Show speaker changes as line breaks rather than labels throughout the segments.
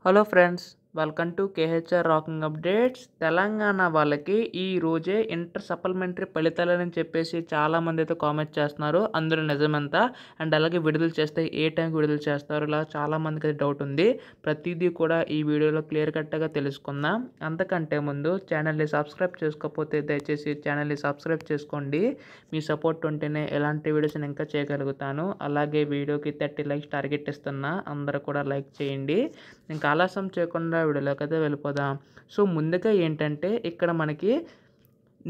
Hello friends, welcome to KHR rocking updates. Telangana వాళ్ళకి ఈ రోజే ఇంటర్ సప్లిమెంటరీ ఫలితాలని చెప్పేసి చాలామంది అయితే కామెంట్ చేస్తున్నారు. అందులో నిజమంతా అండ్ అలాగే విడుదల చేస్తే ఏ టైంకి విడుదల చేస్తారు, ఇలా చాలామందికి అయితే డౌట్ ఉంది. ప్రతిదీ కూడా ఈ వీడియోలో క్లియర్ కట్గా తెలుసుకుందాం. అంతకంటే ముందు ఛానల్ని సబ్స్క్రైబ్ చేసుకోకపోతే దయచేసి ఛానల్ని సబ్స్క్రైబ్ చేసుకోండి. మీ సపోర్ట్ ఉంటేనే ఎలాంటి వీడియోస్ నేను ఇంకా చేయగలుగుతాను. అలాగే వీడియోకి 30 లైక్స్ టార్గెట్ ఇస్తున్నా, అందరూ కూడా లైక్ చేయండి. ఇంకా ఆలస్యం చేయకుండా వీడియోలోకి అయితే వెళ్ళిపోదాం. సో ముందుగా ఏంటంటే ఇక్కడ మనకి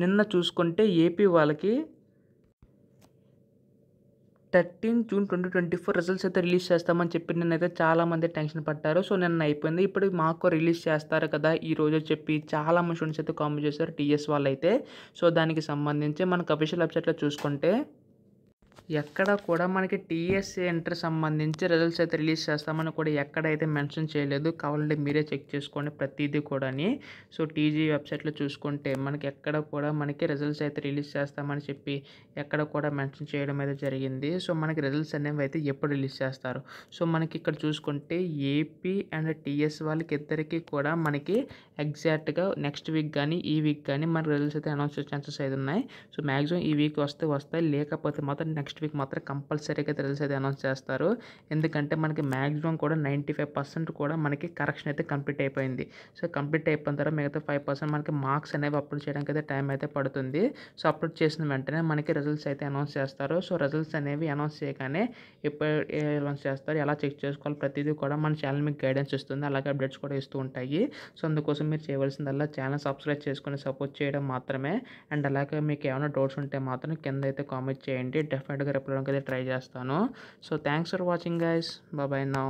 నిన్న చూసుకుంటే ఏపీ వాళ్ళకి 13 జూన్ 2024 రిజల్ట్స్ అయితే రిలీజ్ చేస్తామని చెప్పి నిన్నైతే చాలామంది టెన్షన్ పడ్డారు. సో నిన్న అయిపోయింది. ఇప్పుడు మాకు రిలీజ్ చేస్తారు కదా ఈ రోజు చెప్పి చాలామంది స్టూడెంట్స్ అయితే కామెంట్ చేశారు, టీఎస్ వాళ్ళు అయితే. సో దానికి సంబంధించి మనకు అఫీషియల్ వెబ్సైట్లో చూసుకుంటే ఎక్కడ కూడా మనకి టీఎస్ఏ ఇంటర్ సంబంధించి రిజల్ట్స్ అయితే రిలీజ్ చేస్తామని కూడా ఎక్కడైతే మెన్షన్ చేయలేదు. కావాలంటే మీరే చెక్ చేసుకోండి ప్రతిదీ కూడాని. సో టీజీ వెబ్సైట్లో చూసుకుంటే మనకి ఎక్కడ కూడా మనకి రిజల్ట్స్ అయితే రిలీజ్ చేస్తామని చెప్పి ఎక్కడ కూడా మెన్షన్ చేయడం అయితే జరిగింది. సో మనకి రిజల్ట్స్ అనేవి అయితే ఎప్పుడు రిలీజ్ చేస్తారు. సో మనకి ఇక్కడ చూసుకుంటే ఏపీ అండ్ టీఎస్ వాళ్ళకి ఇద్దరికి కూడా మనకి ఎగ్జాక్ట్గా నెక్స్ట్ వీక్ కానీ ఈ వీక్ కానీ మనకి రిజల్ట్స్ అయితే అనౌన్స్ చేసే ఛాన్సెస్ అయితే ఉన్నాయి. సో మ్యాక్సిమం ఈ వీక్ వస్తాయి, లేకపోతే మాత్రం నెక్స్ట్ వీక్ మాత్రం కంపల్సరీగా రిజల్ట్స్ అయితే అనౌన్స్ చేస్తారు. ఎందుకంటే మనకి మ్యాక్సిమం కూడా 95% కూడా మనకి కరెక్షన్ అయితే కంప్లీట్ అయిపోయింది. సో కంప్లీట్ అయిపోయిన తర్వాత మిగతా 5% మనకి మార్క్స్ అనేవి అప్లోడ్ చేయడానికి అయితే టైం అయితే పడుతుంది. సో అప్లోడ్ చేసిన వెంటనే మనకి రిజల్ట్స్ అయితే అనౌన్స్ చేస్తారు. సో రిజల్ట్స్ అనేవి అనౌన్స్ చేయగానే ఎప్పుడు అనౌన్స్ చేస్తారు, ఎలా చెక్ చేసుకోవాలి ప్రతిదీ కూడా మన ఛానల్ మీకు గైడెన్స్ ఇస్తుంది. అలాగే అప్డేట్స్ కూడా ఇస్తూ ఉంటాయి. సో అందుకోసం మీరు చేయవలసిందల్లా ఛానల్ సబ్స్క్రైబ్ చేసుకొని సపోర్ట్ చేయడం మాత్రమే. అండ్ అలాగే మీకు ఏమైనా డౌట్స్ ఉంటే మాత్రం కింద అయితే కామెంట్ చేయండి. డెఫినెట్గా రిప్లై అయితే ట్రై చేస్తాను. So thanks for watching guys. Bye now.